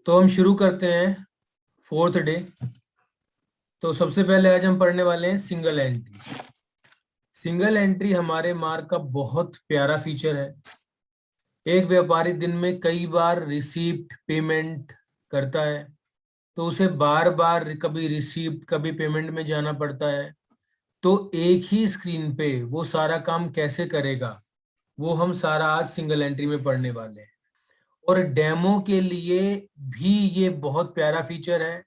तो हम शुरू करते हैं फोर्थ डे। तो सबसे पहले आज हम पढ़ने वाले हैं सिंगल एंट्री। सिंगल एंट्री हमारे मार्क का बहुत प्यारा फीचर है। एक व्यापारी दिन में कई बार रिसीप्ट पेमेंट करता है, तो उसे बार बार कभी रिसीप्ट कभी पेमेंट में जाना पड़ता है। तो एक ही स्क्रीन पे वो सारा काम कैसे करेगा, वो हम सारा आज सिंगल एंट्री में पढ़ने वाले हैं। और डेमो के लिए भी ये बहुत प्यारा फीचर है।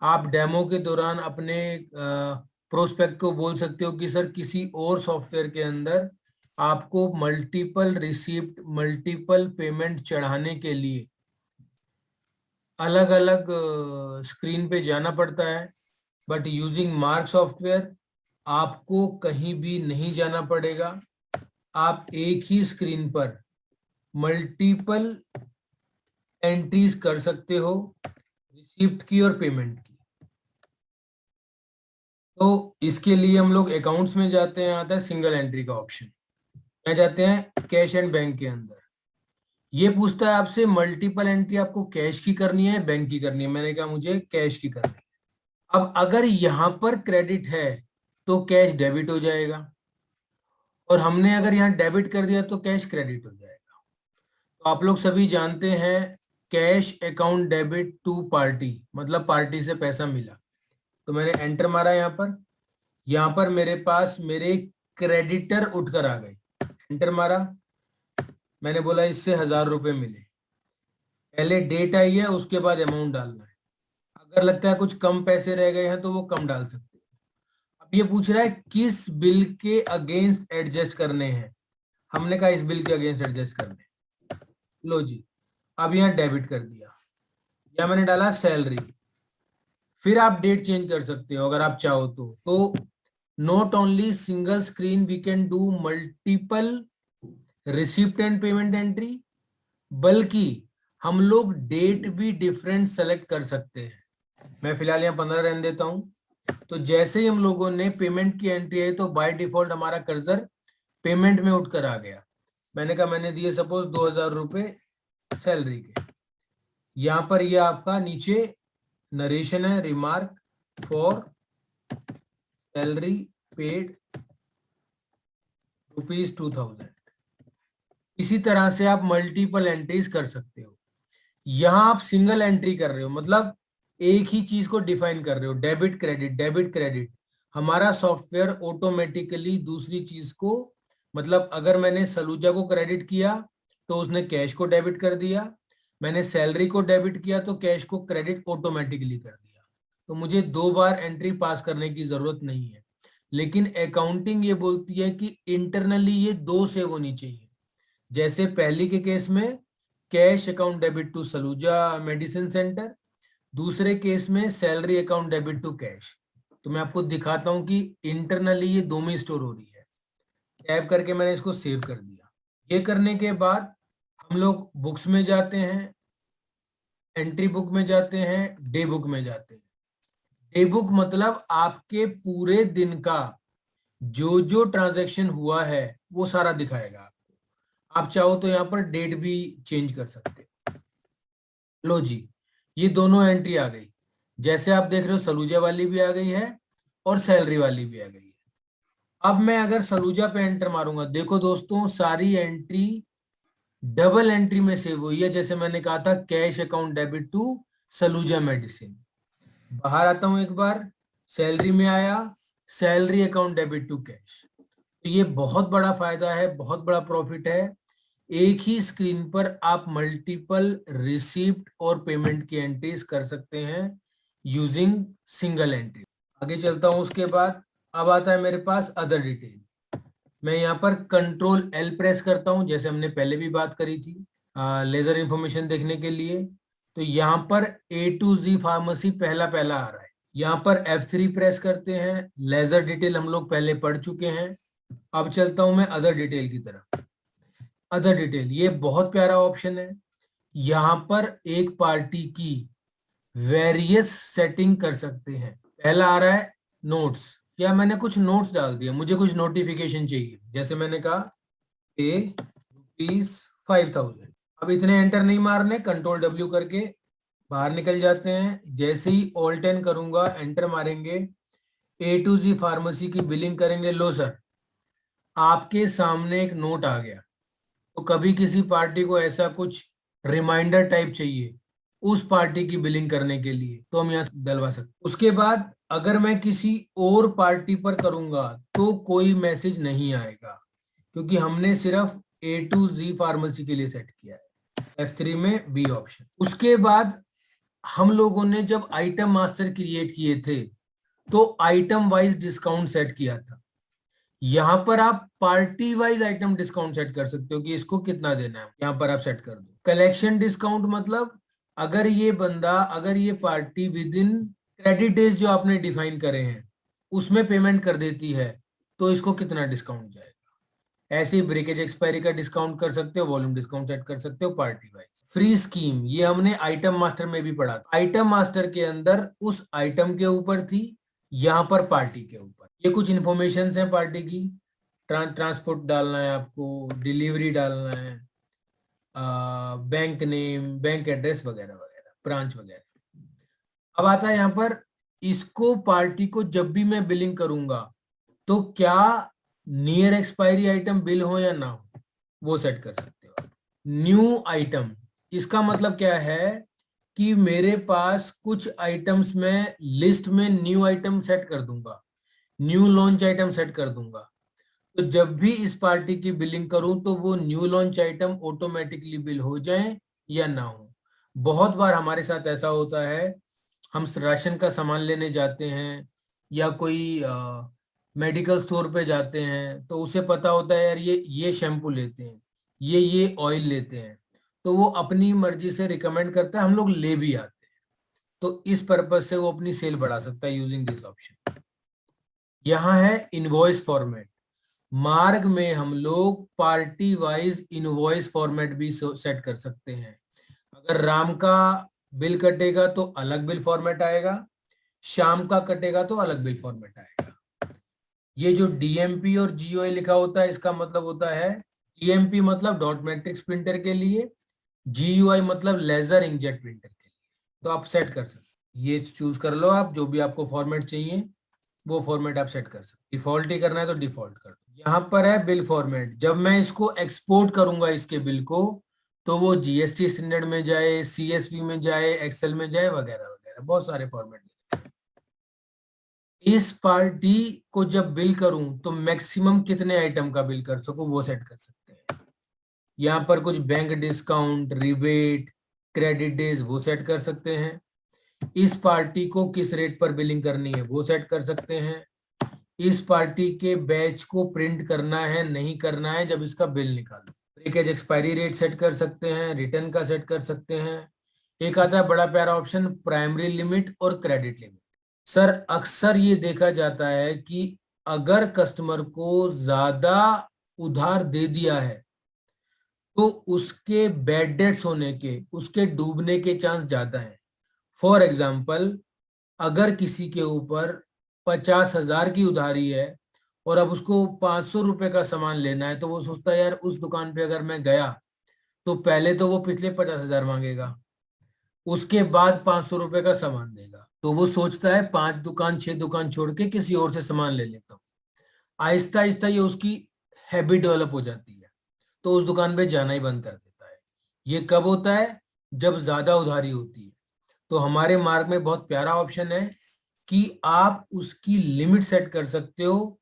आप डेमो के दौरान अपने प्रोस्पेक्ट को बोल सकते हो कि सर किसी और सॉफ्टवेयर के अंदर आपको मल्टीपल रिसीप्ट मल्टीपल पेमेंट चढ़ाने के लिए अलग अलग स्क्रीन पे जाना पड़ता है, बट यूजिंग मार्क सॉफ्टवेयर आपको कहीं भी नहीं जाना पड़ेगा। आप एक ही स्क्रीन पर मल्टीपल एंट्रीज कर सकते हो, रिसीप्ट की और पेमेंट की। तो इसके लिए हम लोग अकाउंट्स में जाते हैं, आता है सिंगल एंट्री का ऑप्शन। यहाँ जाते हैं कैश एंड बैंक के अंदर। ये पूछता है आपसे मल्टीपल एंट्री आपको कैश की करनी है बैंक की करनी है। मैंने कहा मुझे कैश की करनी है। अब अगर यहां पर क्रेडिट है तो कैश डेबिट हो जाएगा, और हमने अगर यहाँ डेबिट कर दिया तो कैश क्रेडिट हो जाएगा। तो आप लोग सभी जानते हैं cash account debit to party, मतलब पार्टी से पैसा मिला। तो मैंने एंटर मारा यहाँ पर मेरे पास मेरे क्रेडिटर उठकर आ गए। एंटर मारा, मैंने बोला इससे 1000 रुपए मिले। पहले डेट आई है, उसके बाद अमाउंट डालना है। अगर लगता है कुछ कम पैसे रह गए हैं तो वो कम डाल सकते हैं। अब ये पूछ रहा है किस बिल के अगेंस्ट एडजस्ट करने हैं। हमने कहा इस बिल के अगेंस्ट एडजस्ट करने हैं। लो जी, अब यहाँ डेबिट कर दिया, या मैंने डाला सैलरी। फिर आप डेट चेंज कर सकते हो अगर आप चाहो तो not only single screen we can do multiple receipt and payment entry, बल्कि हम लोग डेट भी डिफरेंट सेलेक्ट कर सकते हैं। मैं फिलहाल यहाँ 15 रहने देता हूं। तो जैसे ही हम लोगों ने पेमेंट की एंट्री आई तो बाय डिफॉल्ट हमारा कर्सर पेमेंट में उठकर आ गया। मैंने कहा मैंने दिए सपोज 2000 रुपए सैलरी के। यहाँ पर ये आपका नीचे नरेशन है, रिमार्क फॉर सैलरी पेड ₹2000। इसी तरह से आप मल्टीपल एंट्रीज कर सकते हो। यहां आप सिंगल एंट्री कर रहे हो, मतलब एक ही चीज को डिफाइन कर रहे हो, डेबिट क्रेडिट डेबिट क्रेडिट। हमारा सॉफ्टवेयर ऑटोमेटिकली दूसरी चीज को, मतलब अगर मैंने सलूजा को क्रेडिट किया तो उसने कैश को डेबिट कर दिया, मैंने सैलरी को डेबिट किया तो कैश को क्रेडिट ऑटोमेटिकली कर दिया। तो मुझे 2 बार एंट्री पास करने की जरूरत नहीं है। लेकिन अकाउंटिंग ये बोलती है कि इंटरनली ये 2 सेव होनी चाहिए। जैसे पहली के केस में cash account debit to Saluja medicine centre, दूसरे केस में salary account debit to cash. तो मैं आपको दिखाता हूं कि इंटरनली ये 2 में स्टोर हो रही है। टैप करके मैंने इसको सेव कर दिया। ये करने के बाद हम लोग बुक्स में जाते हैं, एंट्री बुक में जाते हैं, डे बुक में जाते हैं। डे बुक मतलब आपके पूरे दिन का जो जो ट्रांजैक्शन हुआ है वो सारा दिखाएगा। आप चाहो तो यहाँ पर डेट भी चेंज कर सकते हैं। लो जी, ये दोनों एंट्री आ गई। जैसे आप देख रहे हो सलूजा वाली भी आ गई है और सैलरी वाली भी आ गई है। अब मैं अगर सलूजा पे एंटर मारूंगा, देखो दोस्तों सारी एंट्री डबल एंट्री में सेव हुई है। जैसे मैंने कहा था cash account debit to Saluja medicine. बाहर आता हूं एक बार, सैलरी में आया, salary account debit to cash. तो ये बहुत बड़ा फायदा है, बहुत बड़ा प्रॉफिट है। एक ही स्क्रीन पर आप मल्टीपल रिसीप्ट और पेमेंट की एंट्रीज कर सकते हैं यूजिंग सिंगल एंट्री। आगे चलता हूं, उसके बाद अब आता है मेरे पास अदर डिटेल। मैं यहाँ पर कंट्रोल एल प्रेस करता हूं, जैसे हमने पहले भी बात करी थी लेजर इंफॉर्मेशन देखने के लिए। तो यहाँ पर ए टू जी फार्मेसी पहला पहला आ रहा है। यहाँ पर F3 प्रेस करते हैं, लेजर डिटेल हम लोग पहले पढ़ चुके हैं। अब चलता हूं मैं अदर डिटेल की तरफ। अदर डिटेल ये बहुत प्यारा ऑप्शन है। यहां पर एक पार्टी की वेरियस सेटिंग कर सकते हैं। पहला आ रहा है नोट्स, या मैंने कुछ नोट्स डाल दिया, मुझे कुछ नोटिफिकेशन चाहिए। जैसे मैंने कहा पे ₹5000। अब इतने एंटर नहीं मारने, कंट्रोल W करके बाहर निकल जाते हैं। जैसे ही ऑल 10 करूंगा, एंटर मारेंगे, ए टू जी फार्मेसी की बिलिंग करेंगे। लो सर, आपके सामने एक नोट आ गया। तो कभी किसी पार्टी को ऐसा कुछ रिमाइंडर टाइप चाहिए उस पार्टी की बिलिंग करने के लिए, तो हम यहाँ डलवा सकते। उसके बाद अगर मैं किसी और पार्टी पर करूंगा तो कोई मैसेज नहीं आएगा, क्योंकि हमने सिर्फ ए टू जी फार्मेसी के लिए सेट किया है। F3 में बी ऑप्शन। उसके बाद हम लोगों ने जब आइटम मास्टर क्रिएट किए थे तो आइटम वाइज डिस्काउंट सेट किया था। यहां पर आप party wise item discount set कर सकते हो कि इसको कितना देना है, यहां पर आप सेट कर दो। कलेक्शन डिस्काउंट मतलब अगर ये party with in credit days जो आपने डिफाइन करे हैं उसमें पेमेंट कर देती है तो इसको कितना डिस्काउंट जाएगा। ऐसे ही ब्रेकेज एक्सपायरी का डिस्काउंट कर सकते हो, वॉल्यूम डिस्काउंट सेट कर सकते हो पार्टी वाइज। फ्री स्कीम ये हमने आइटम मास्टर में भी पढ़ा था। आइटम मास्टर के अंदर उस आइटम के ऊपर थी, यहां पर पार्टी के ऊपर। ये कुछ इंफॉर्मेशन है पार्टी की। ट्रांसपोर्ट डालना है आपको, डिलीवरी डालना है, बैंक नेम, बैंक एड्रेस वगैरह वगैरह, ब्रांच वगैरह। अब आता है यहाँ पर, इसको पार्टी को जब भी मैं बिलिंग करूंगा तो क्या नियर एक्सपायरी आइटम बिल हो या ना हो, वो सेट कर सकते हो। न्यू आइटम, इसका मतलब क्या है कि मेरे पास कुछ आइटम्स में लिस्ट में न्यू आइटम सेट कर दूंगा, न्यू लॉन्च आइटम सेट कर दूंगा। तो जब भी इस पार्टी की बिलिंग करूं तो वो new launch item automatically bill हो जाए या ना हो। बहुत बार हमारे साथ ऐसा होता है, हम राशन का सामान लेने जाते हैं या कोई मेडिकल स्टोर पे जाते हैं तो उसे पता होता है यार ये शैम्पू लेते हैं, ये ऑयल लेते हैं, तो वो अपनी मर्जी से रिकमेंड करता है, हम लोग ले भी आते हैं। तो इस पर्पज से वो अपनी सेल बढ़ा सकता है यूजिंग दिस ऑप्शन। यहाँ है इनवॉइस फॉर्मेट। मार्ग में हम लोग पार्टी वाइज इनवॉइस फॉर्मेट भी सेट कर सकते हैं। अगर राम का बिल कटेगा तो अलग बिल फॉर्मेट आएगा, शाम का कटेगा तो अलग बिल फॉर्मेट आएगा। ये जो डीएमपी और जीओए लिखा होता है इसका मतलब होता है, डीएमपी मतलब डॉट मैट्रिक्स प्रिंटर के लिए, जीयूआई मतलब लेजर इंकजेट प्रिंटर के लिए। तो आप सेट कर सकते, ये चूज कर लो आप जो भी आपको फॉर्मेट चाहिए वो फॉर्मेट आप सेट कर सकते। डिफॉल्ट ही करना है तो डिफॉल्ट कर दो। यहाँ पर है बिल फॉर्मेट। जब मैं इसको एक्सपोर्ट करूंगा इसके बिल को तो वो जीएसटी स्टैंडर्ड में जाए, सीएसवी में जाए, एक्सेल में जाए, वगैरह वगैरह, बहुत सारे फॉर्मेट। इस पार्टी को जब बिल करूं तो मैक्सिमम कितने आइटम का बिल कर सकूं वो सेट कर सकते हैं। यहाँ पर कुछ bank discount, rebate, credit days वो सेट कर सकते हैं। इस पार्टी को किस रेट पर बिलिंग करनी है वो सेट कर सकते हैं। इस पार्टी के बैच को प्रिंट करना है नहीं करना है जब इसका बिल निकालो। ब्रेकेज एक्सपायरी रेट सेट कर सकते हैं, रिटर्न का सेट कर सकते हैं। एक आता है बड़ा प्यारा ऑप्शन, प्राइमरी लिमिट और क्रेडिट लिमिट। सर अक्सर ये देखा जाता है कि अगर कस्टमर को ज्यादा उधार दे दिया है तो उसके बैड डेट्स होने के, उसके डूबने के चांस ज्यादा है। फॉर एग्जाम्पल, अगर किसी के ऊपर 50,000 की उधारी है और अब उसको 500 रुपए का सामान लेना है तो वो सोचता है यार उस दुकान पे अगर मैं गया तो पहले तो वो पिछले 50,000 मांगेगा, उसके बाद 500 रुपए का सामान देगा, तो वो सोचता है 5 दुकान 6 दुकान छोड़ के किसी और से सामान ले लेता हूँ। आहिस्ता आहिस्ता ये उसकी हैबिट डेवलप हो जाती है तो उस दुकान पे जाना ही बंद कर देता है। ये कब होता है? जब ज्यादा उधारी होती है। तो हमारे मार्ग में बहुत प्यारा ऑप्शन है कि आप उसकी लिमिट सेट कर सकते हो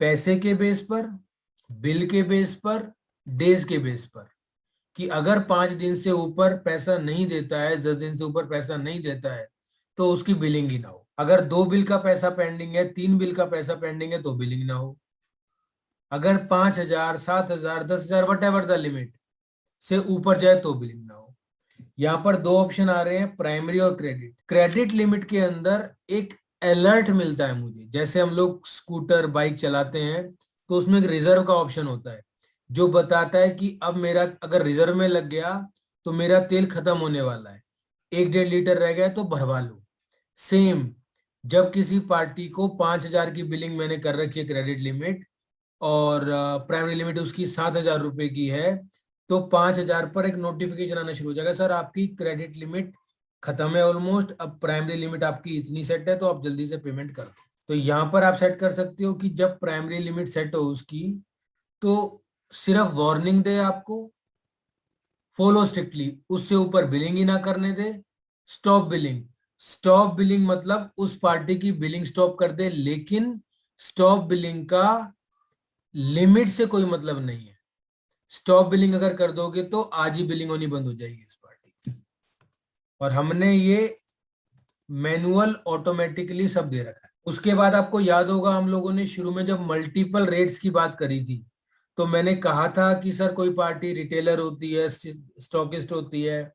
पैसे के बेस पर, बिल के बेस पर, डेज के बेस पर, कि अगर 5 दिन से ऊपर पैसा नहीं देता है, 10 दिन से ऊपर पैसा नहीं देता है तो उसकी बिलिंग ही ना हो। अगर 2 बिल का पैसा पेंडिंग है, 3 बिल का पैसा पेंडिंग है तो बिलिंग ना हो। अगर 5,000, 7,000, 10,000 वट एवर द लिमिट से ऊपर जाए तो बिलिंग ना हो। यहाँ पर दो ऑप्शन आ रहे हैं, प्राइमरी और क्रेडिट। क्रेडिट लिमिट के अंदर एक अलर्ट मिलता है मुझे, जैसे हम लोग स्कूटर बाइक चलाते हैं तो उसमें एक रिजर्व का ऑप्शन होता है जो बताता है कि अब मेरा अगर रिजर्व में लग गया तो मेरा तेल खत्म होने वाला है, 1-1.5 लीटर रह गया तो भरवा लो। सेम, जब किसी पार्टी को 5,000 की बिलिंग मैंने कर रखी है क्रेडिट लिमिट और प्राइमरी लिमिट उसकी 7,000 रुपए की है तो 5,000 पर एक नोटिफिकेशन आना शुरू हो जाएगा, सर आपकी क्रेडिट लिमिट खत्म है ऑलमोस्ट, अब प्राइमरी लिमिट आपकी इतनी सेट है तो आप जल्दी से पेमेंट कर दो। तो यहाँ पर आप सेट कर सकते हो कि जब प्राइमरी लिमिट सेट हो उसकी, तो सिर्फ वार्निंग दे आपको, फॉलो स्ट्रिक्टली, उससे ऊपर बिलिंग ही ना करने दे। स्टॉप बिलिंग, स्टॉप बिलिंग मतलब उस पार्टी की बिलिंग स्टॉप कर दे, लेकिन स्टॉप बिलिंग का लिमिट से कोई मतलब नहीं है। स्टॉप बिलिंग अगर कर दोगे तो आज ही बिलिंग होनी बंद हो जाएगी इस पार्टी की। और हमने ये मैनुअल ऑटोमेटिकली सब दे रखा है। उसके बाद आपको याद होगा हम लोगों ने शुरू में जब मल्टीपल रेट्स की बात करी थी, तो मैंने कहा था कि सर कोई पार्टी रिटेलर होती है, स्टॉकिस्ट होती है,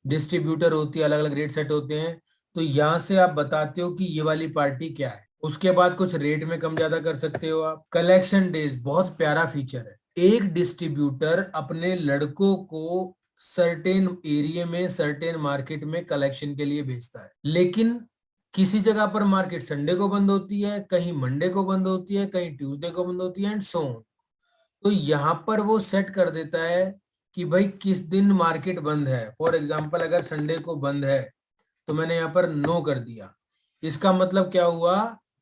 डिस्ट्रीब्यूटर होती है, अलग अलग रेट सेट होते हैं। तो यहां से आप बताते हो कि ये वाली पार्टी क्या है। उसके बाद कुछ रेट में कम ज्यादा कर सकते हो आप। कलेक्शन डेज बहुत प्यारा फीचर है। एक डिस्ट्रीब्यूटर अपने लड़कों को सर्टेन एरिया में, सर्टेन मार्केट में कलेक्शन के लिए भेजता है, लेकिन किसी जगह पर मार्केट संडे को बंद होती है, कहीं मंडे को बंद होती है, कहीं ट्यूसडे को बंद होती है, एंड सो ऑन। तो यहाँ पर वो सेट कर देता है कि भाई किस दिन मार्केट बंद है। फॉर एग्जाम्पल अगर संडे को बंद है तो मैंने यहाँ पर नो कर दिया। इसका मतलब क्या हुआ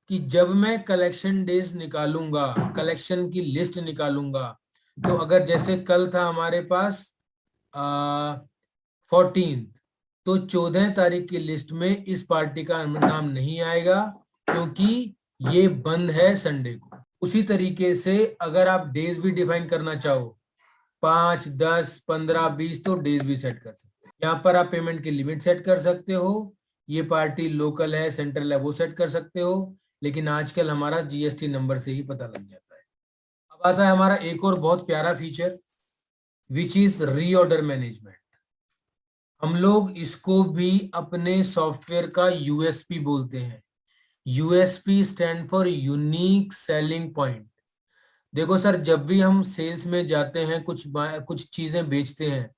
कि जब मैं कलेक्शन डेज निकालूंगा, कलेक्शन की लिस्ट निकालूंगा, तो अगर जैसे कल था हमारे पास 14, तो 14 तारीख की लिस्ट में इस पार्टी का नाम नहीं आएगा, क्योंकि ये बंद है संडे को। उसी तरीके से अगर आप डेज भी डिफाइन करना चाहो, 5, 10, 15, 20, तो डेज भी सेट कर सकते हो। यहाँ पर आप पेमेंट की लिमिट सेट कर सकते हो। ये पार्टी लोकल है, सेंट्रल है, वो सेट कर सकते हो, लेकिन आजकल हमारा जीएसटी नंबर से ही पता लग जाता है। अब आता है हमारा एक और बहुत प्यारा feature, which is reorder management. हम लोग इसको भी अपने सॉफ्टवेयर का यूएसपी बोलते हैं। USP stand for unique selling point. देखो सर, जब भी हम सेल्स में जाते हैं, कुछ चीजें बेचते हैं,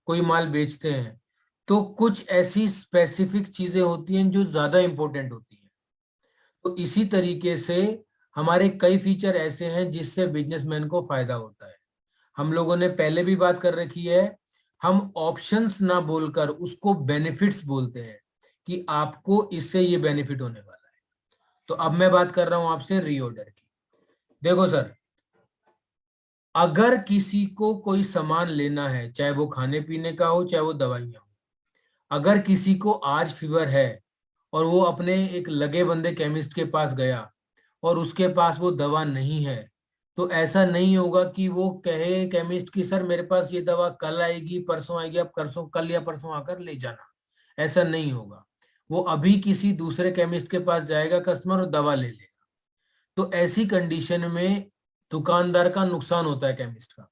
कोई माल बेचते हैं, तो कुछ ऐसी स्पेसिफिक चीजें होती हैं जो ज्यादा इंपॉर्टेंट होती हैं। तो इसी तरीके से हमारे कई फीचर ऐसे हैं जिससे बिजनेसमैन को फायदा होता है। हम लोगों ने पहले भी बात कर रखी है, हम ऑप्शंस ना बोलकर उसको बेनिफिट्स बोलते हैं कि आपको इससे ये बेनिफिट होने वाला है। तो अब मैं बात कर रहा हूं आपसे रीऑर्डर की। देखो सर, अगर किसी को कोई सामान लेना है, चाहे वो खाने पीने का हो, चाहे वो दवाइयां हो, अगर किसी को आज फीवर है और वो अपने एक लगे बंदे केमिस्ट के पास गया और उसके पास वो दवा नहीं है, तो ऐसा नहीं होगा कि वो कहे केमिस्ट की सर मेरे पास ये दवा कल आएगी, परसों आएगी, आप परसों, कल या परसों आकर ले जाना। ऐसा नहीं होगा। वो अभी किसी दूसरे केमिस्ट के पास जाएगा कस्टमर और दवा ले लेगा। तो ऐसी कंडीशन में दुकानदार का नुकसान होता है केमिस्ट का,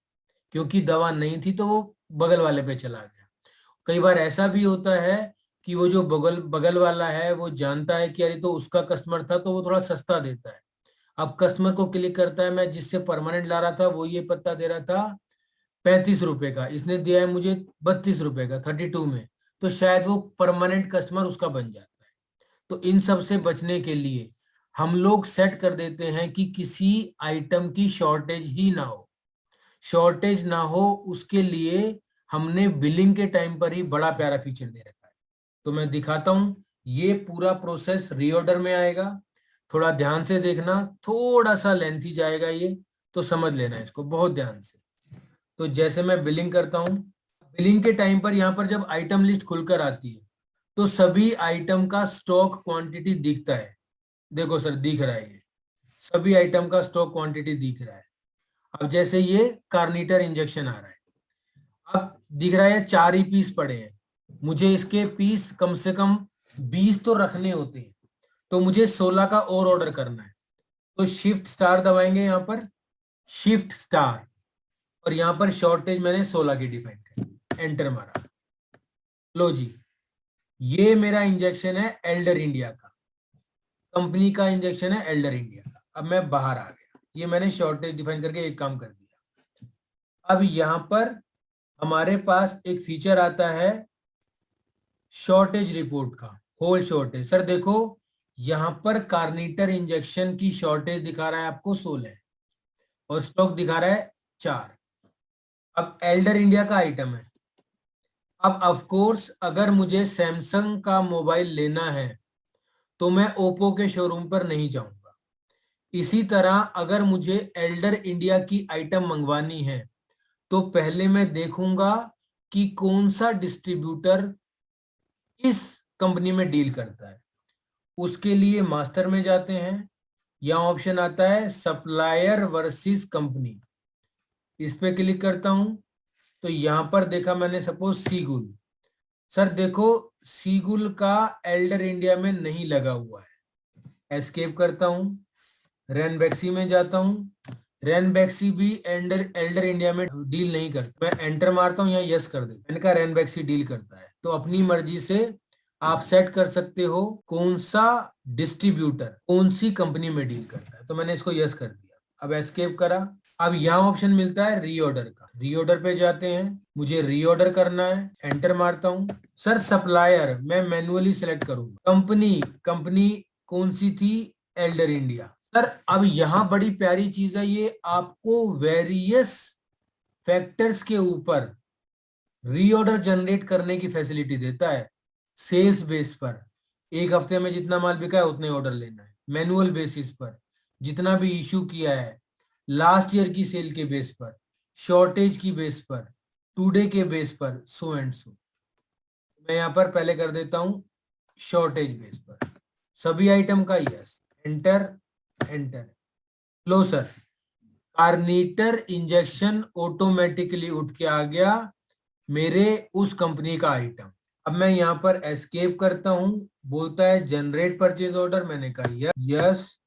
क्योंकि दवा नहीं थी तो वो बगल वाले पे चला गया। कई बार ऐसा भी होता है कि वो जो बगल बगल वाला है वो जानता है कि अरे तो उसका कस्टमर था, तो वो थोड़ा सस्ता देता है। अब कस्टमर को क्लिक करता है, मैं जिससे परमानेंट ला रहा था वो ये पत्ता दे रहा था 35 रुपए का, इसने दिया है मुझे 32 रुपए का, 32 में, तो शायद वो परमानेंट कस्टमर उसका बन जाता है। तो इन सब से बचने के लिए हम लोग सेट कर देते हैं कि किसी आइटम की शॉर्टेज ही ना हो। शॉर्टेज ना हो उसके लिए हमने बिलिंग के टाइम पर ही बड़ा प्यारा फीचर दे रखा है। तो मैं दिखाता हूं, ये पूरा प्रोसेस रीऑर्डर में आएगा। थोड़ा ध्यान से देखना, थोड़ा सा लेंथी जाएगा ये, तो समझ लेना इसको बहुत ध्यान से। तो जैसे मैं बिलिंग करता हूं, बिलिंग के टाइम पर यहाँ पर जब आइटम लिस्ट खुलकर आती है तो सभी आइटम का स्टॉक क्वांटिटी दिखता है। देखो सर, दिख रहा है, ये सभी आइटम का स्टॉक क्वांटिटी दिख रहा है। अब जैसे ये कार्नीटर इंजेक्शन आ रहा है, अब दिख रहा है 4 ही पीस पड़े हैं, मुझे इसके पीस कम से कम 20 तो रखने होते हैं, तो मुझे 16 का और ऑर्डर करना है। तो शिफ्ट स्टार दबाएंगे यहाँ पर, शिफ्ट स्टार, और यहाँ पर शॉर्टेज मैंने 16 की डिफाइन करी, एंटर मारा। लो जी, ये मेरा इंजेक्शन है एल्डर इंडिया का, कंपनी का इंजेक्शन है एल्डर इंडिया का। अब मैं बाहर आ गया, ये मैंने शॉर्टेज डिफाइन करके एक काम कर दिया। अब यहां पर हमारे पास एक फीचर आता है शॉर्टेज रिपोर्ट का, होल शॉर्टेज। सर देखो, यहां पर कार्नीटर इंजेक्शन की शॉर्टेज दिखा रहा है आपको 16 और स्टॉक दिखा रहा है 4। अब एल्डर इंडिया का आइटम है। अब ऑफ कोर्स अगर मुझे सैमसंग का मोबाइल लेना है तो मैं ओप्पो के शोरूम पर नहीं जाऊंगा। इसी तरह अगर मुझे एल्डर इंडिया की आइटम मंगवानी है तो पहले मैं देखूंगा कि कौन सा डिस्ट्रीब्यूटर इस कंपनी में डील करता है। उसके लिए मास्टर में जाते हैं, यहाँ ऑप्शन आता है सप्लायर वर्सेस कंपनी, इस पे क्लिक करता हूं तो यहां पर देखा मैंने सपोज सीगुल। सर देखो सीगुल का एल्डर इंडिया में नहीं लगा हुआ है। एस्केप करता हूं, रैनबैक्सी में जाता हूं, रैनबैक्सी भी एल्डर एल्डर इंडिया में डील नहीं करता। मैं एंटर मारता हूं, यहाँ यस कर दे, इनका रैनबैक्सी डील करता है। तो अपनी मर्जी से आप सेट कर सकते हो कौन सा डिस्ट्रीब्यूटर कौन सी कंपनी में डील करता है। तो मैंने इसको यस कर दिया, अब एस्केप करा। अब यहाँ ऑप्शन मिलता है रीऑर्डर का, रीऑर्डर पे जाते हैं, मुझे रीऑर्डर करना है, एंटर मारता हूँ। सर सप्लायर मैं मैन्युअली सेलेक्ट करूंगा, कंपनी कंपनी कौन सी थी, एल्डर इंडिया। सर अब यहां बड़ी प्यारी चीज है, ये आपको वेरियस फैक्टर्स के ऊपर रीऑर्डर जनरेट करने की फैसिलिटी देता है। सेल्स बेस पर एक हफ्ते में जितना माल बिका है उतने ऑर्डर लेना है, मैनुअल बेसिस पर जितना भी इशू किया है, लास्ट ईयर की सेल के बेस पर, शॉर्टेज की बेस पर, टुडे के बेस पर, सो एंड सो। मैं यहाँ पर पहले कर देता हूं शॉर्टेज बेस पर सभी आइटम का यस, एंटर एंटर। लो सर कार्नीटर इंजेक्शन ऑटोमेटिकली उठ के आ गया मेरे उस कंपनी का आइटम। अब मैं यहाँ पर एस्केप करता हूं, बोलता है जनरेट परचेज ऑर्डर, मैंने कहा यस।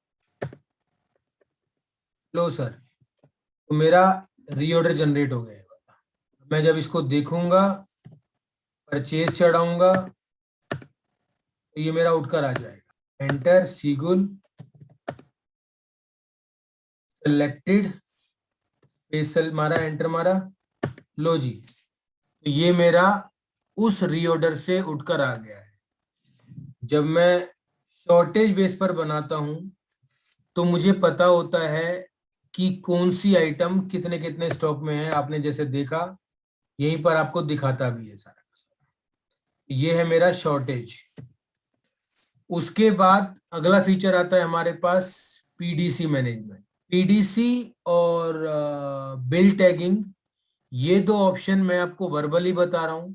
लो सर तो मेरा रीऑर्डर जनरेट हो गया। मैं जब इसको देखूंगा परचेज चढ़ाऊंगा तो ये मेरा उठकर आ जाएगा, एंटर सीगुल सिलेक्टेड, स्पेशल मारा, एंटर मारा। लो जी तो ये मेरा उस रीऑर्डर से उठकर आ गया है। जब मैं शॉर्टेज बेस पर बनाता हूं तो मुझे पता होता है कि कौन सी आइटम कितने कितने स्टॉक में है। आपने जैसे देखा यहीं पर आपको दिखाता भी है सारा। ये है मेरा शॉर्टेज। उसके बाद अगला फीचर आता है हमारे पास पीडीसी मैनेजमेंट। पीडीसी और बिल टैगिंग, ये दो ऑप्शन मैं आपको वर्बली बता रहा हूं।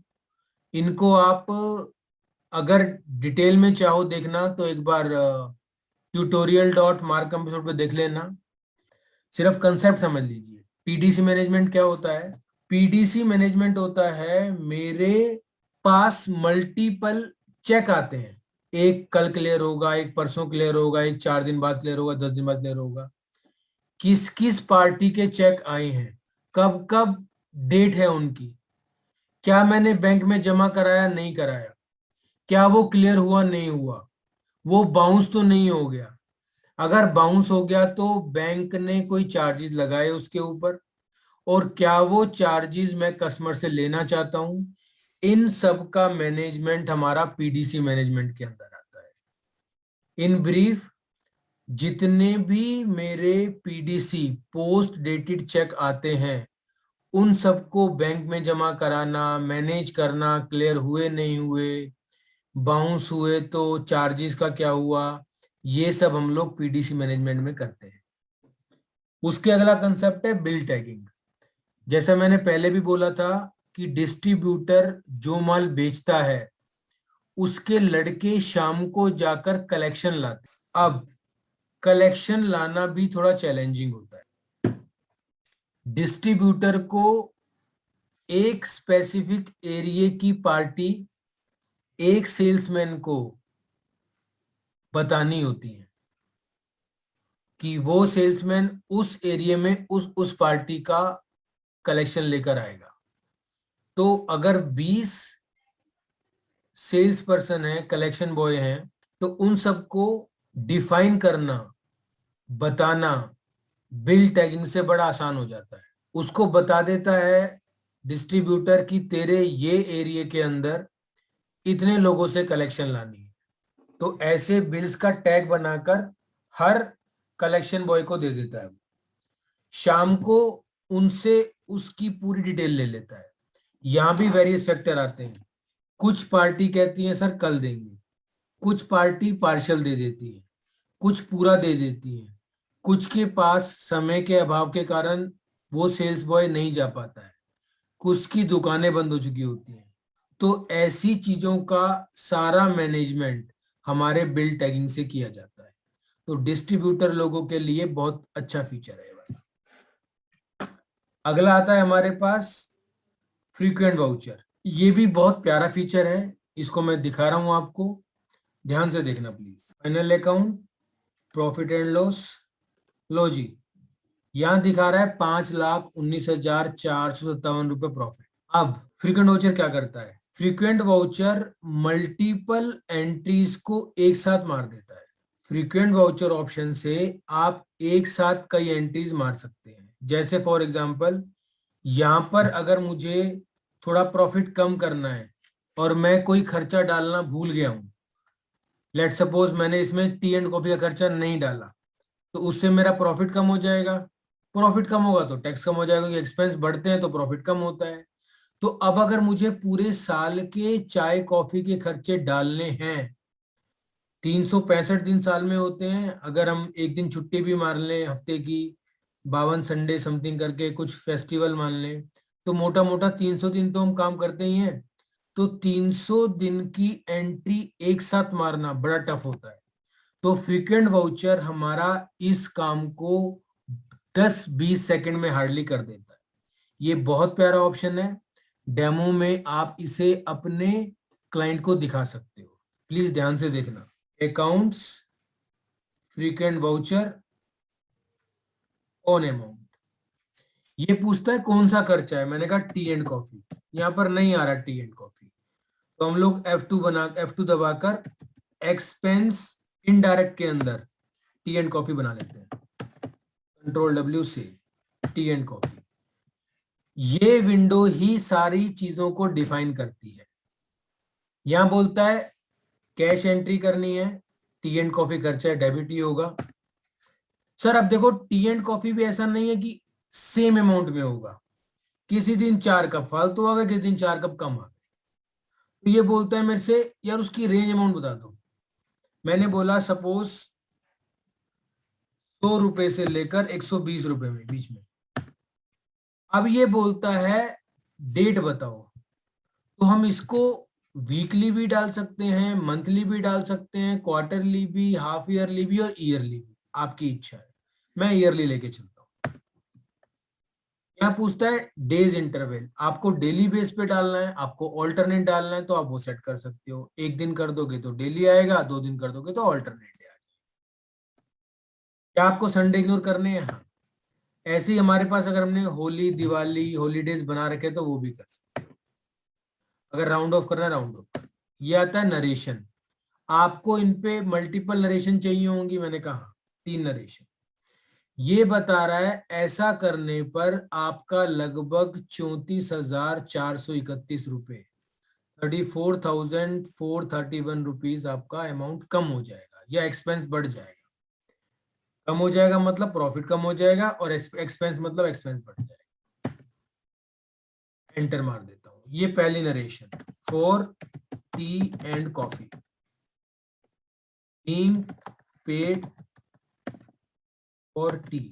इनको आप अगर डिटेल में चाहो देखना तो एक बार tutorial.marcomputer पे देख लेना, सिर्फ कंसेप्ट समझ लीजिए। पीडीसी मैनेजमेंट क्या होता है? पीडीसी मैनेजमेंट होता है मेरे पास मल्टीपल चेक आते हैं, एक कल क्लियर होगा, एक परसों क्लियर होगा, एक 4 दिन बाद क्लियर होगा, 10 दिन बाद क्लियर होगा। किस किस पार्टी के चेक आए हैं, कब कब डेट है उनकी, क्या मैंने बैंक में जमा कराया नहीं कराया, क्या वो क्लियर हुआ नहीं हुआ, वो बाउंस तो नहीं हो गया, अगर बाउंस हो गया तो बैंक ने कोई चार्जेस लगाए उसके ऊपर, और क्या वो चार्जेस मैं कस्टमर से लेना चाहता हूं। इन सब का मैनेजमेंट हमारा पीडीसी मैनेजमेंट के अंदर आता है। इन ब्रीफ जितने भी मेरे पीडीसी पोस्ट डेटेड चेक आते हैं उन सबको बैंक में जमा कराना, मैनेज करना, क्लियर हुए नहीं हुए, बाउंस हुए तो चार्जेस का क्या हुआ, ये सब हम लोग पीडीसी मैनेजमेंट में करते हैं। उसके अगला कंसेप्ट है बिल टैगिंग। जैसा मैंने पहले भी बोला था कि डिस्ट्रीब्यूटर जो माल बेचता है उसके लड़के शाम को जाकर कलेक्शन लाते। अब कलेक्शन लाना भी थोड़ा चैलेंजिंग होता है। डिस्ट्रीब्यूटर को एक स्पेसिफिक एरिया की पार्टी एक सेल्समैन को बतानी होती है कि वो सेल्समैन उस एरिया में उस पार्टी का कलेक्शन लेकर आएगा। तो अगर 20 सेल्स पर्सन है, कलेक्शन बॉय हैं, तो उन सबको डिफाइन करना, बताना बिल टैगिंग से बड़ा आसान हो जाता है। उसको बता देता है डिस्ट्रीब्यूटर कि तेरे ये एरिया के अंदर इतने लोगों से कलेक्शन लानी है, तो ऐसे बिल्स का टैग बनाकर हर कलेक्शन बॉय को दे देता है। शाम को उनसे उसकी पूरी डिटेल ले लेता है यहाँ भी वेरियस फैक्टर आते हैं। कुछ पार्टी कहती है सर कल देंगे, कुछ पार्टी पार्शियल दे देती है, कुछ पूरा दे देती है, कुछ के पास समय के अभाव के कारण वो सेल्स बॉय नहीं जा पाता है, कुछ की दुकानें बंद हो चुकी होती हैं। तो ऐसी चीजों का सारा मैनेजमेंट हमारे बिल टैगिंग से किया जाता है। तो डिस्ट्रीब्यूटर लोगों के लिए बहुत अच्छा फीचर है भाई। अगला आता है हमारे पास फ्रीक्वेंट वाउचर। ये भी बहुत प्यारा फीचर है, इसको मैं दिखा रहा हूं आपको, ध्यान से देखना please. Final account, profit and loss, लो जी, यहां दिखा रहा है 5,19,457 रुपए प्रॉफिट। अब फ्रीक्वेंट वाउचर क्या करता है? फ्रीक्वेंट वाउचर मल्टीपल एंट्रीज को एक साथ मार देता है। फ्रीक्वेंट वाउचर ऑप्शन से आप एक साथ कई एंट्रीज मार सकते हैं। जैसे फॉर एग्जांपल, यहां पर अगर मुझे थोड़ा प्रॉफिट कम करना है और मैं कोई खर्चा डालना भूल गया हूं, लेट सपोज मैंने इसमें टी एंड कॉफी का खर्चा नहीं डाला, तो उससे मेरा प्रॉफिट कम हो जाएगा। प्रॉफिट कम होगा तो टैक्स कम हो जाएगा, क्योंकि एक्सपेंस बढ़ते हैं तो प्रॉफिट कम होता है। तो अब अगर मुझे पूरे साल के चाय कॉफी के खर्चे डालने हैं, 365 दिन साल में होते हैं, अगर हम एक दिन छुट्टी भी मार लें हफ्ते की, 52 संडे समथिंग करके कुछ फेस्टिवल मान लें, तो मोटा मोटा 300 दिन तो हम काम करते ही हैं। तो 300 दिन की एंट्री एक साथ मारना बड़ा टफ होता है। तो फ्रीक्वेंट वाउचर हमारा इस काम को 10-20 सेकंड में हार्डली कर देता है। ये बहुत प्यारा ऑप्शन है। डेमो में आप इसे अपने क्लाइंट को दिखा सकते हो, प्लीज ध्यान से देखना। Accounts, frequent voucher, on amount, ये पूछता है कौन सा खर्चा है, मैंने कहा टी एंड कॉफी। यहाँ पर नहीं आ रहा टी एंड कॉफी, तो हम लोग F2 दबाकर एक्सपेंस इनडायरेक्ट के अंदर टी एंड कॉफी बना लेते हैं। कंट्रोल W से टी एंड कॉफी। ये विंडो ही सारी चीजों को डिफाइन करती है। यहां बोलता है कैश एंट्री करनी है, टी एंड कॉफी खर्चा डेबिट ही होगा। सर अब देखो, टी एंड कॉफी भी ऐसा नहीं है कि सेम अमाउंट में होगा, किसी दिन 4 कप फालतू आ गए, किसी दिन 4 कप कम आ गए। तो ये बोलता है मेरे से यार उसकी रेंज अमाउंट बता दो। मैंने बोला सपोज 100 रुपए से लेकर 120 रुपए में बीच में। अब ये बोलता है डेट बताओ, तो हम इसको वीकली भी डाल सकते हैं, मंथली भी डाल सकते हैं, क्वार्टरली भी, हाफ ईयरली भी और ईयरली भी, आपकी इच्छा है। मैं ईयरली लेके चलता हूँ। यहाँ पूछता है डेज इंटरवल, आपको डेली बेस पे डालना है, आपको ऑल्टरनेट डालना है, तो आप वो सेट कर सकते हो। एक दिन कर दोगे तो डेली आएगा, 2 दिन कर दोगे तो ऑल्टरनेट आएगा। क्या आपको संडे इग्नोर करने हैं? हाँ। ऐसे ही हमारे पास अगर हमने होली, दिवाली, हॉलीडेज बना रखे तो वो भी कर सकते हो। अगर राउंड ऑफ करना है, राउंड ऑफ। ये आता है नरेशन। आपको इन पे मल्टीपल नरेशन चाहिए होंगी, मैंने कहा 3 नरेशन। ये बता रहा है ऐसा करने पर आपका लगभग 34,431 रुपए, 34,431 रुपीज आपका अमाउंट कम हो जाएगा, या एक्सपेंस बढ़ जाएगा। कम हो जाएगा मतलब प्रॉफिट कम हो जाएगा, और एक्सपेंस मतलब एक्सपेंस बढ़ जाएगा। एंटर मार देता हूं। ये पहली narration for tea and coffee, being paid for tea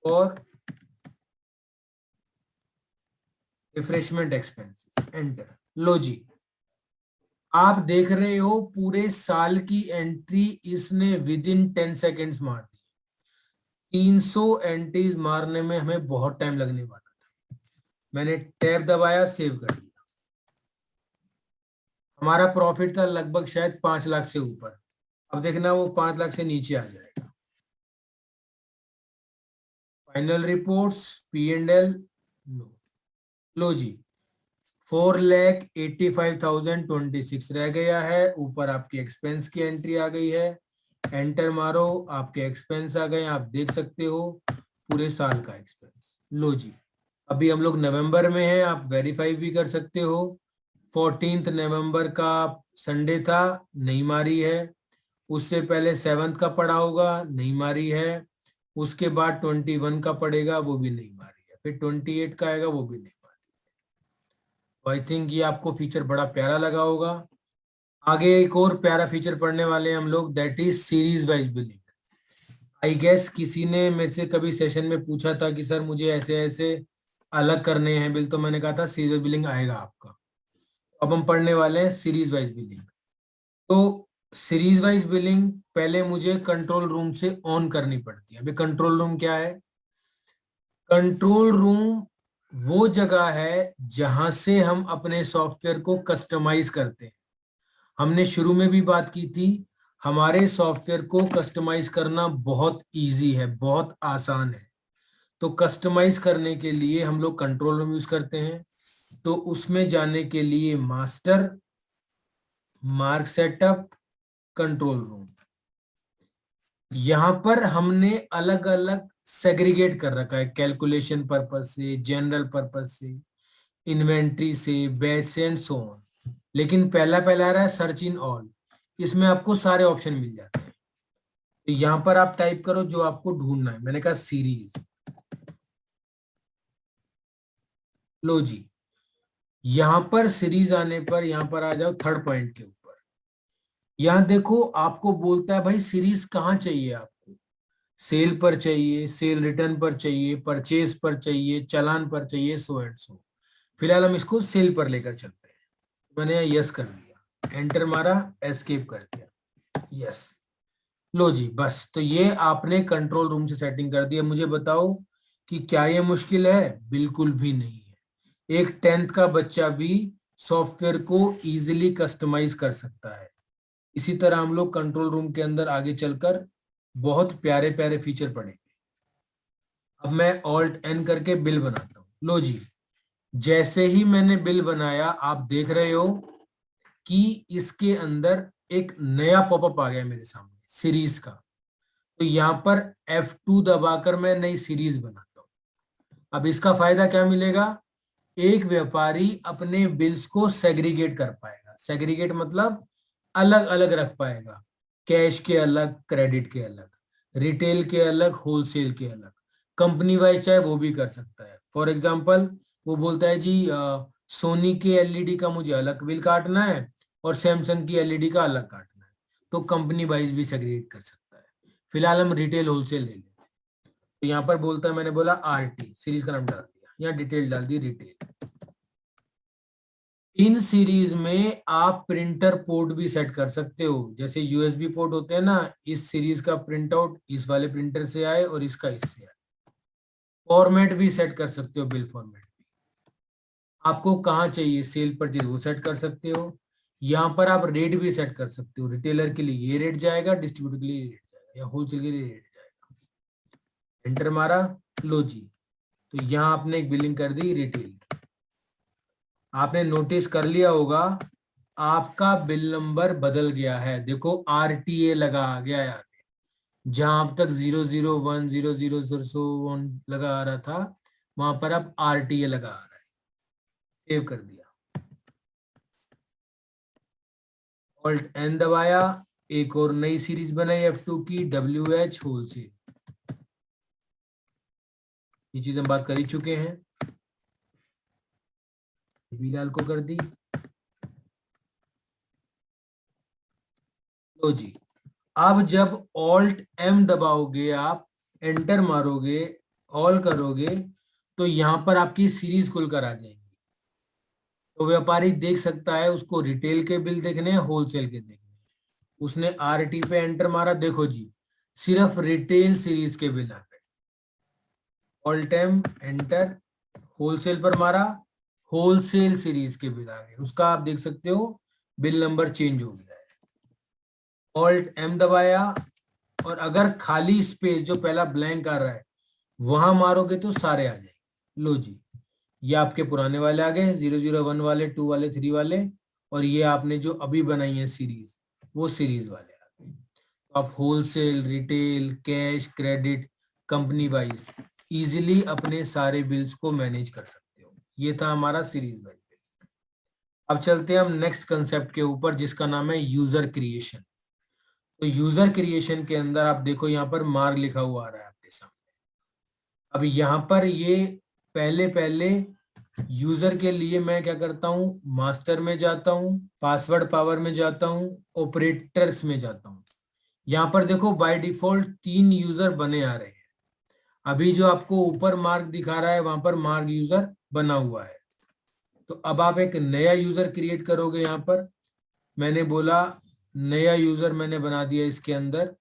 for refreshment expenses. Enter. लो जी, आप देख रहे हो पूरे साल की एंट्री इसने विद इन 10 सेकेंड्स मार दी। 300 एंट्रीज मारने में हमें बहुत टाइम लगने वाला था। मैंने टैब दबाया, सेव कर दिया। हमारा प्रॉफिट था लगभग शायद 5 लाख से ऊपर। अब देखना वो 5 लाख से नीचे आ जाएगा। फाइनल रिपोर्ट्स, P&L, लो जी, 4,85,026 रह गया है। ऊपर आपकी एक्सपेंस की एंट्री आ गई है। एंटर मारो, आपके एक्सपेंस आ गए, आप देख सकते हो पूरे साल का एक्सपेंस। लो जी, अभी हम लोग नवंबर में हैं, आप वेरीफाई भी कर सकते हो। 14 नवंबर का संडे था, नहीं मारी है। उससे पहले 7 का पड़ा होगा, नहीं मारी है। उसके बाद 21 का पड़ेगा, वो भी नहीं मारी है। फिर 28 का आएगा वो भी नहीं पाती। तो आई थिंक ये आपको फीचर बड़ा प्यारा लगा होगा। आगे एक और प्यारा फीचर पढ़ने वाले हैं हम लोग, that is series wise billing. I guess किसी ने मेरे से कभी सेशन में पूछा था कि सर मुझे ऐसे ऐसे अलग करने हैं बिल, तो मैंने कहा था सीरीज बिलिंग आएगा आपका। अब हम पढ़ने वाले हैं सीरीज वाइज बिलिंग। तो सीरीज वाइज बिलिंग पहले मुझे कंट्रोल रूम से ऑन करनी पड़ती है। अभी कंट्रोल रूम क्या है? कंट्रोल रूम वो जगह है जहां से हम अपने सॉफ्टवेयर को कस्टमाइज करते हैं। हमने शुरू में भी बात की थी, हमारे सॉफ्टवेयर को कस्टमाइज करना बहुत इजी है, बहुत आसान है। तो कस्टमाइज करने के लिए हम लोग कंट्रोल रूम यूज करते हैं। तो उसमें जाने के लिए master, mark setup, control room, यहां पर हमने अलग अलग सेग्रीगेट कर रखा है, कैलकुलेशन पर्पस से, जनरल पर्पस से, इन्वेंट्री से, बैच से एंड सो ऑन। लेकिन पहला पहला आ रहा है सर्च इन ऑल, इसमें आपको सारे ऑप्शन मिल जाते हैं। तो यहां पर आप टाइप करो जो आपको ढूंढना है। मैंने कहा सीरीज। लो जी, यहां पर सीरीज आने पर यहां पर आ जाओ थर्ड पॉइंट के ऊपर। यहां देखो आपको बोलता है भाई सीरीज कहां चाहिए आपको। सेल पर चाहिए, सेल रिटर्न पर चाहिए, परचेज पर चाहिए, चालान पर चाहिए, सो एंड सो। फिलहाल हम इसको सेल पर लेकर चलते हैं। मैंने यस कर दिया, एंटर मारा, एस्केप कर दिया, यस। लो जी, बस तो ये आपने कंट्रोल रूम से सेटिंग कर दिया। मुझे बताओ कि क्या ये मुश्किल है? बिल्कुल भी नहीं है। एक 10th का बच्चा भी सॉफ्टवेयर को इजीली कस्टमाइज कर सकता है। इसी तरह हम लोग कंट्रोल रूम के अंदर आगे चलकर बहुत प्यारे प्यारे फीचर पढ़ेंगे। अब मैं ऑल्ट एन करके बिल बनाता हूं। लो जी, जैसे ही मैंने बिल बनाया आप देख रहे हो कि इसके अंदर एक नया पॉपअप आ गया मेरे सामने सीरीज का। तो यहां पर F2 दबाकर मैं नई सीरीज बनाता हूं। अब इसका फायदा क्या मिलेगा? एक व्यापारी अपने बिल्स को सेग्रीगेट कर पाएगा। सेग्रीगेट मतलब अलग अलग रख पाएगा। कैश के अलग, क्रेडिट के अलग, रिटेल के अलग, होलसेल के अलग, कंपनी वाइज चाहे वो भी कर सकता है। फॉर एग्जांपल वो बोलता है जी सोनी के एलईडी का मुझे अलग बिल काटना है और सैमसंग की एलईडी का अलग काटना है, तो कंपनी वाइज भी सेग्रीगेट कर सकता है। फिलहाल हम रिटेल होलसेल ले लेते हैं। तो यहाँ पर बोलता है, मैंने बोला आरटी, सीरीज का नाम डाल दिया, यहाँ डिटेल डाल दी रिटेल। इन सीरीज में आप प्रिंटर पोर्ट भी सेट कर सकते हो। जैसे यूएसबी पोर्ट होते हैं ना, इस सीरीज का प्रिंट आउट इस वाले प्रिंटर से आए और इसका इससे आए। फॉर्मेट भी सेट कर सकते हो, बिल फॉर्मेट भी। आपको कहाँ चाहिए सेल परचेज वो सेट कर सकते हो। यहाँ पर आप रेट भी सेट कर सकते हो। रिटेलर के लिए ये रेट जाएगा, डिस्ट्रीब्यूटर के लिए ये रेट जाएगा, या होलसेल के लिए रेट जाएगा। एंटर मारा, लो जी, तो यहाँ आपने एक बिलिंग कर दी रिटेल की। आपने नोटिस कर लिया होगा आपका बिल नंबर बदल गया है। देखो आरटीए लगा आ गया है आगे। जहां अब तक 001 000 लगा आ रहा था, वहां पर अब आरटीए लगा आ रहा है। सेव कर दिया, ऑल्ट एन दबाया, एक और नई सीरीज बनाई F2 की, WH होलसेल। ये चीज हम बात कर ही चुके हैं। बिलाल को कर दी। लो जी, अब जब ऑल्ट एम दबाओगे, आप एंटर मारोगे, ऑल करोगे, तो यहां पर आपकी सीरीज खुलकर आ जाएगी। तो व्यापारी देख सकता है, उसको रिटेल के बिल देखने हैं, होलसेल के देखने हैं। उसने आरटी पे एंटर मारा, देखो जी सिर्फ रिटेल सीरीज के बिल आ गए। ऑल्ट एम एंटर, होलसेल पर मारा, होलसेल सीरीज के बिल आ गए। उसका आप देख सकते हो बिल नंबर चेंज हो गया है। ऑल्ट एम दबाया, और अगर खाली स्पेस जो पहला ब्लैंक आ रहा है वहां मारोगे तो सारे आ जाएंगे। लो जी, ये आपके पुराने वाले आ गए, 001 वाले, 2 वाले, 3 वाले, और ये आपने जो अभी बनाई है सीरीज, वो सीरीज वाले आ गए। तो आप wholesale, retail, cash, credit, company wise easily अपने सारे बिल्स को मैनेज कर सकते हो। ये था हमारा सीरीज वाइज बिल। अब चलते हैं हम नेक्स्ट कंसेप्ट के ऊपर, जिसका नाम है यूजर क्रिएशन। तो यूजर क्रिएशन के अंदर आप देखो यहाँ पर मार्क लिखा हुआ आ रहा है आपके सामने। अब यहाँ पर ये पहले पहले यूजर के लिए मैं क्या करता हूं, मास्टर में जाता हूं, पासवर्ड पावर में जाता हूं, ऑपरेटर्स में जाता हूं। यहां पर देखो बाय डिफॉल्ट 3 यूजर बने आ रहे हैं। अभी जो आपको ऊपर मार्क दिखा रहा है वहां पर मार्क यूजर बना हुआ है। तो अब आप एक नया यूजर क्रिएट करोगे। यहां पर मैंने बोला नया यूजर मैंने बना दिया, इसके अंदर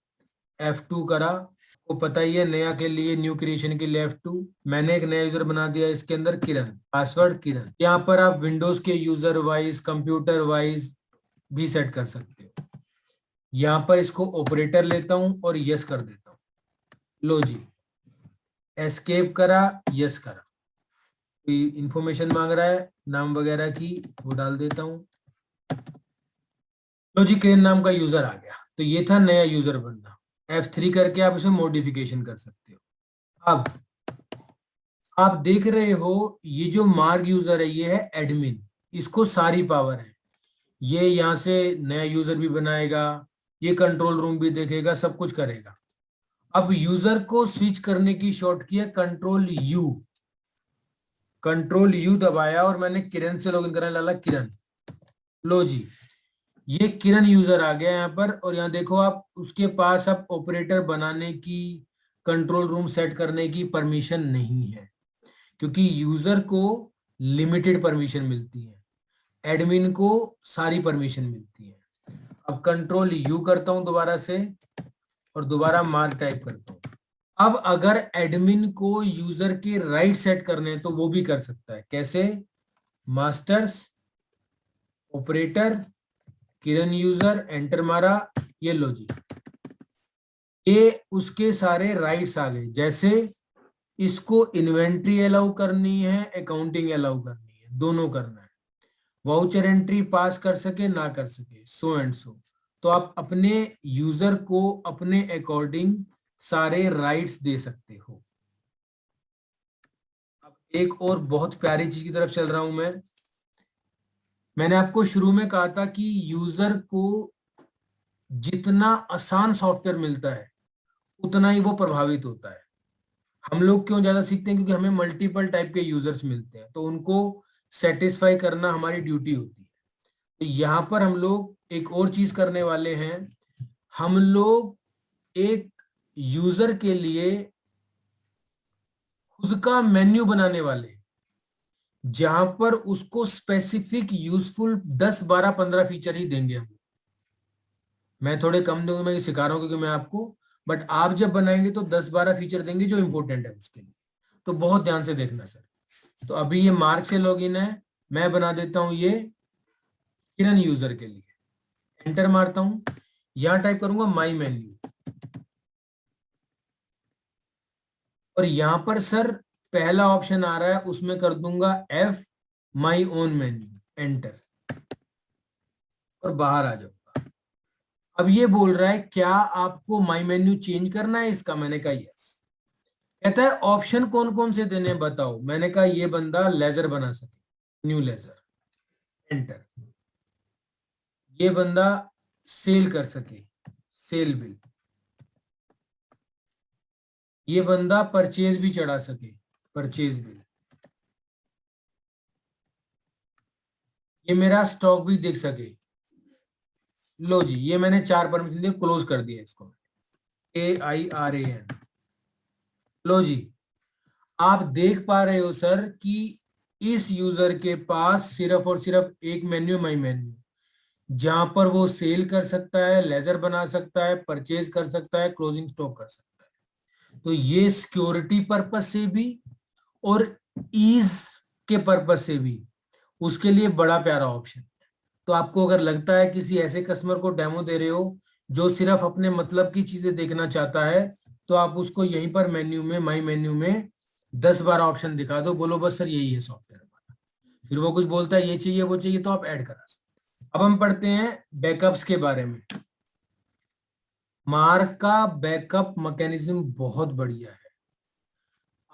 F2 करा, को पता ही है नया के लिए, न्यू क्रिएशन के लिए F2। मैंने एक नया यूजर बना दिया, इसके अंदर किरण, पासवर्ड किरण। यहाँ पर आप विंडोज के यूजर वाइज, कंप्यूटर वाइज भी सेट कर सकते हो। यहाँ पर इसको ऑपरेटर लेता हूं और यस कर देता हूं। लो जी, एस्केप करा, यस करा। कोई इंफॉर्मेशन मांग रहा है नाम वगैरह की, वो डाल देता हूं। लो जी, किरण नाम का यूजर आ गया। तो ये था नया यूजर बनना। F3 करके आप इसमें मॉडिफिकेशन कर सकते हो। अब आप देख रहे हो ये जो मार्ग यूजर है ये है एडमिन, इसको सारी पावर है। ये यहां से नया यूजर भी बनाएगा, ये कंट्रोल रूम भी देखेगा, सब कुछ करेगा। अब यूजर को स्विच करने की शॉर्टकट है कंट्रोल यू। कंट्रोल यू दबाया और मैंने किरण से लॉगिन करने डाला, किरण। लो जी, ये किरण यूजर आ गया यहाँ पर। और यहाँ देखो आप, उसके पास अब ऑपरेटर बनाने की, कंट्रोल रूम सेट करने की परमिशन नहीं है, क्योंकि यूजर को लिमिटेड परमिशन मिलती है, एडमिन को सारी परमिशन मिलती है। अब कंट्रोल यू करता हूं दोबारा से और दोबारा मार्क टाइप करता हूं। अब अगर एडमिन को यूजर के राइट सेट करने हैं तो वो भी कर सकता है। कैसे? मास्टर्स, ऑपरेटर, किरण यूजर, एंटर मारा, ये लो जी, ये उसके सारे राइट्स आ गए। जैसे इसको इन्वेंट्री अलाउ करनी है, अकाउंटिंग अलाउ करनी है, दोनों करना है। वाउचर एंट्री पास कर सके ना कर सके, सो एंड सो। तो आप अपने यूजर को अपने अकॉर्डिंग सारे राइट्स दे सकते हो। अब एक और बहुत प्यारी चीज की तरफ चल रहा हूं मैं। मैंने आपको शुरू में कहा था कि यूजर को जितना आसान सॉफ्टवेयर मिलता है उतना ही वो प्रभावित होता है। हम लोग क्यों ज्यादा सीखते हैं? क्योंकि हमें मल्टीपल टाइप के यूजर्स मिलते हैं, तो उनको सेटिस्फाई करना हमारी ड्यूटी होती है। तो यहाँ पर हम लोग एक और चीज करने वाले हैं। हम लोग एक यूजर के लिए खुद का मेन्यू बनाने वाले हैं, जहां पर उसको स्पेसिफिक यूजफुल 10 12 15 फीचर ही देंगे हम। मैं थोड़े कम दूंगा, मैं सिखा रहा हूं क्योंकि मैं आपको, बट आप जब बनाएंगे तो 10 12 फीचर देंगे जो इंपॉर्टेंट है उसके लिए। तो बहुत ध्यान से देखना सर। तो अभी ये मार्क से लॉगिन है, मैं बना देता हूं ये किरण यूजर के लिए। एंटर मारता हूं, यहां टाइप करूंगा माई मेन्यू, और यहां पर सर पहला ऑप्शन आ रहा है, उसमें कर दूंगा F, my own menu, enter, और बाहर आ जाऊंगा। अब ये बोल रहा है क्या आपको माई मेन्यू चेंज करना है इसका? मैंने कहा यस। कहता है ऑप्शन कौन कौन से देने बताओ। मैंने कहा ये बंदा लेजर बना सके, न्यू लेजर, एंटर। ये बंदा सेल कर सके, सेल बिल। ये बंदा परचेज भी चढ़ा सके, परचेज बिल। ये मेरा स्टॉक भी देख सके। लो जी, ये मैंने 4 परमिशन दिए, क्लोज कर दिया इसको, AIRAN। लो जी, आप देख पा रहे हो सर कि इस यूजर के पास सिर्फ और सिर्फ एक मेन्यू, माई मेन्यू, जहां पर वो सेल कर सकता है, लेजर बना सकता है, परचेज कर सकता है, क्लोजिंग स्टॉक कर सकता है। तो ये सिक्योरिटी पर्पस से भी और ईज के पर्पस से भी उसके लिए बड़ा प्यारा ऑप्शन है। तो आपको अगर लगता है किसी ऐसे कस्टमर को डेमो दे रहे हो जो सिर्फ अपने मतलब की चीजें देखना चाहता है, तो आप उसको यहीं पर मेन्यू में, माई मेन्यू में 10 12 ऑप्शन दिखा दो, बोलो बस सर यही है सॉफ्टवेयर हमारा। फिर वो कुछ बोलता है ये चाहिए वो चाहिए, तो आप ऐड करा सकते। अब हम पढ़ते हैं बैकअप्स के बारे में। मार्क का बैकअप मैकेनिज्म बहुत बढ़िया है।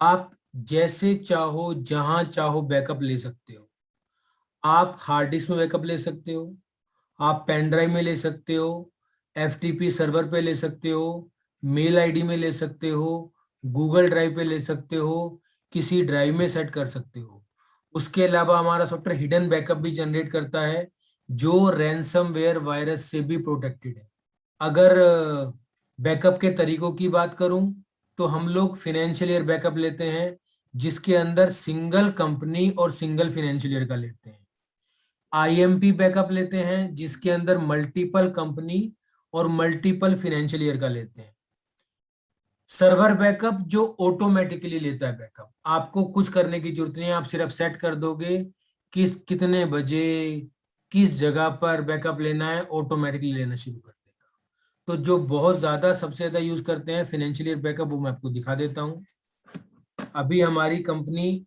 आप जैसे चाहो जहां चाहो बैकअप ले सकते हो। आप हार्ड डिस्क में बैकअप ले सकते हो, आप पेन ड्राइव में ले सकते हो, FTP सर्वर पे ले सकते हो, मेल आईडी में ले सकते हो, गूगल ड्राइव पे ले सकते हो, किसी ड्राइव में सेट कर सकते हो। उसके अलावा हमारा सॉफ्टवेयर हिडन बैकअप भी जनरेट करता है जो रैंसमवेयर वायरस से भी प्रोटेक्टेड है। अगर बैकअप के तरीकों की बात करूं तो हम लोग फाइनेंशियल ईयर बैकअप लेते हैं जिसके अंदर सिंगल कंपनी और सिंगल फाइनेंशियल ईयर का लेते हैं। आईएमपी बैकअप लेते हैं जिसके अंदर मल्टीपल कंपनी और मल्टीपल फाइनेंशियल ईयर का लेते हैं। सर्वर बैकअप जो ऑटोमेटिकली लेता है बैकअप, आपको कुछ करने की जरूरत नहीं है, आप सिर्फ सेट कर दोगे किस कितने बजे किस जगह पर बैकअप लेना है, ऑटोमेटिकली लेना शुरू कर देगा। तो जो बहुत ज्यादा सबसे ज्यादा यूज करते हैं फाइनेंशियल ईयर बैकअप, वो मैं आपको दिखा देता हूं। अभी हमारी कंपनी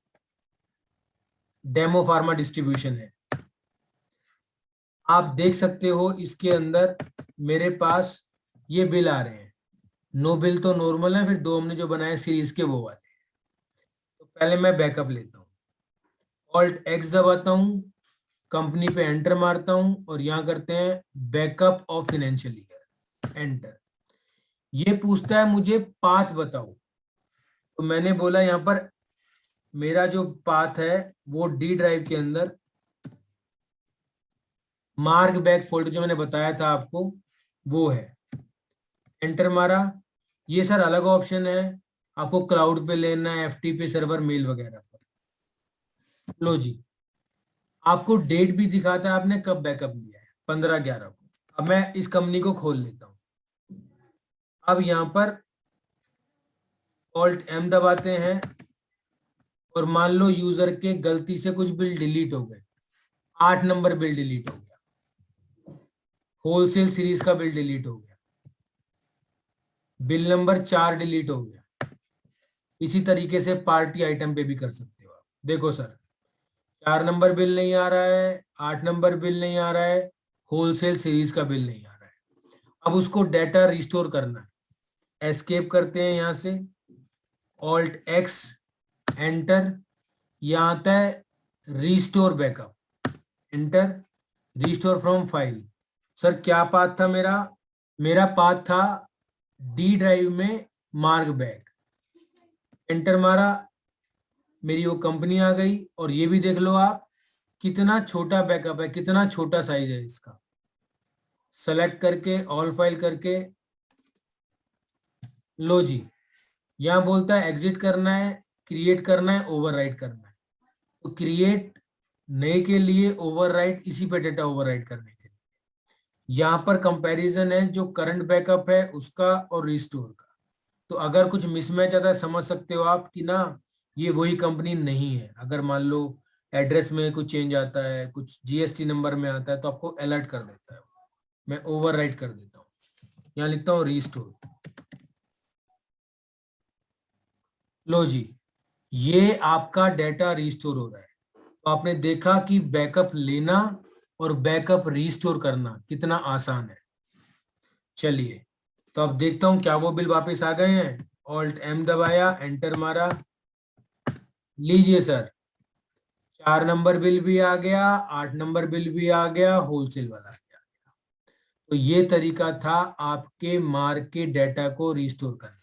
डेमो फार्मा डिस्ट्रीब्यूशन है, आप देख सकते हो इसके अंदर मेरे पास ये बिल आ रहे हैं। नो बिल तो नॉर्मल है, फिर दो हमने जो बनाए सीरीज के वो वाले। तो पहले मैं बैकअप लेता हूँ, ऑल्ट एक्स दबाता हूँ, कंपनी पे एंटर मारता हूँ और यहाँ करते हैं backup of financial year, enter. ये पूछता है मुझे पाथ बताओ, तो मैंने बोला यहाँ पर मेरा जो पाथ है वो डी ड्राइव के अंदर मार्क बैक फोल्डर जो मैंने बताया था आपको वो है। एंटर मारा। ये सर अलग ऑप्शन है, आपको क्लाउड पे लेना है, एफटीपी सर्वर, मेल वगैरह पर। लो जी, आपको डेट भी दिखाता है आपने कब बैकअप लिया है, 15/11 को। अब मैं इस कंपनी को खोल लेता हूं। अब यहां पर ऑल्ट एम दबाते हैं और मान लो यूजर के गलती से कुछ बिल डिलीट हो गए, 8 नंबर बिल डिलीट हो गया, होलसेल सीरीज का बिल डिलीट हो गया, बिल नंबर 4 डिलीट हो गया। इसी तरीके से पार्टी आइटम पे भी कर सकते हो आप। देखो सर, 4 नंबर बिल नहीं आ रहा है, 8 नंबर बिल नहीं आ रहा है, होलसेल सीरीज का बिल नहीं आ रहा है। अब उसको डाटा रिस्टोर करना है, एस्केप करते हैं यहां से, ऑल्ट एक्स, एंटर। यहां आता है restore backup, enter, restore from file. Sir क्या पाथ था मेरा? मेरा पाथ था डी ड्राइव में मार्क बैक, एंटर मारा, मेरी वो कंपनी आ गई। और ये भी देख लो आप कितना छोटा बैकअप है, कितना छोटा साइज है इसका। सेलेक्ट करके ऑल फाइल करके, लो जी, यहां बोलता है एग्जिट करना है, क्रिएट करना है, ओवरराइट करना है। तो क्रिएट नए के लिए, ओवरराइट इसी पे डेटा ओवरराइट करने के लिए। यहां पर कंपैरिजन है जो करंट बैकअप है उसका और रिस्टोर का। तो अगर कुछ मिसमैच आता है समझ सकते हो आप कि ना ये वही कंपनी नहीं है। अगर मान लो एड्रेस में कुछ चेंज आता है, कुछ जीएसटी नंबर में आता है, तो आपको अलर्ट कर देता है। मैं ओवरराइट कर देता हूँ, यहाँ लिखता हूँ रिस्टोर। लो जी, ये आपका डेटा रिस्टोर हो रहा है। तो आपने देखा कि बैकअप लेना और बैकअप रिस्टोर करना कितना आसान है। चलिए, तो अब देखता हूं क्या वो बिल वापस आ गए हैं। ऑल्ट एम दबाया, एंटर मारा, लीजिए सर, 4 नंबर बिल भी आ गया, 8 नंबर बिल भी आ गया, होलसेल वाला भी आ गया। तो ये तरीका था आपके मार्क के डेटा को रिस्टोर करने का।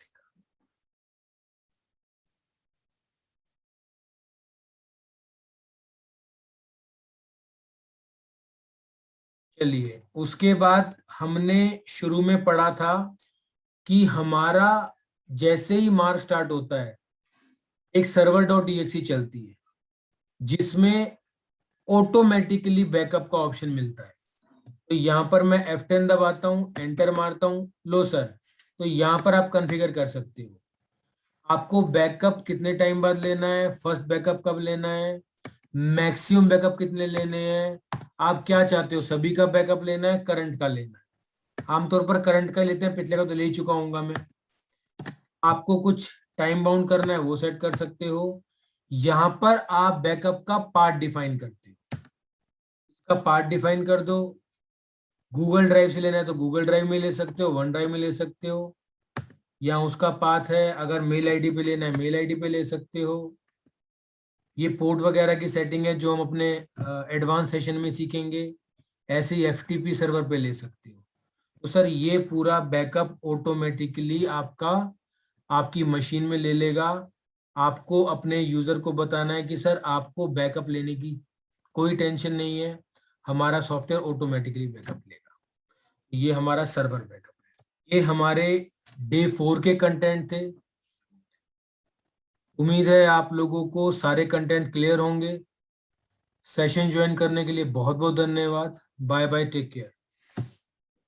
चलिए, उसके बाद हमने शुरू में पढ़ा था कि हमारा जैसे ही मार्क स्टार्ट होता है एक सर्वर डॉट exe चलती है जिसमें ऑटोमेटिकली बैकअप का ऑप्शन मिलता है। तो यहां पर मैं F10 दबाता हूं, एंटर मारता हूं, लो सर, तो यहां पर आप कॉन्फ़िगर कर सकते हो आपको बैकअप कितने टाइम बाद लेना है, फर्स्ट बैकअप कब लेना है, मैक्सिमम बैकअप कितने लेने हैं, आप क्या चाहते हो, सभी का बैकअप लेना है, करंट का लेना है। आमतौर पर करंट का लेते हैं, पिछले का तो ले ही चुका हूंगा मैं। आपको कुछ टाइम बाउंड करना है वो सेट कर सकते हो। यहां पर आप बैकअप का पार्ट डिफाइन करते हो, इसका पार्ट डिफाइन कर दो। गूगल ड्राइव से लेना है तो गूगल ड्राइव में ले सकते हो, वन ड्राइव में ले सकते हो, या उसका पाथ है। अगर मेल आईडी पे लेना है मेल आईडी पे ले सकते हो। ये पोर्ट वगैरह की सेटिंग है जो हम अपने एडवांस सेशन में सीखेंगे। ऐसे ही एफटीपी सर्वर पे ले सकते हो। तो सर ये पूरा बैकअप ऑटोमेटिकली आपका आपकी मशीन में ले लेगा। आपको अपने यूजर को बताना है कि सर आपको बैकअप लेने की कोई टेंशन नहीं है, हमारा सॉफ्टवेयर ऑटोमेटिकली बैकअप लेगा। ये हमारा सर्वर बैकअप है। ये हमारे डे 4 के कंटेंट थे। उम्मीद है आप लोगों को सारे कंटेंट क्लियर होंगे। सेशन ज्वाइन करने के लिए बहुत बहुत धन्यवाद। Bye bye, take care.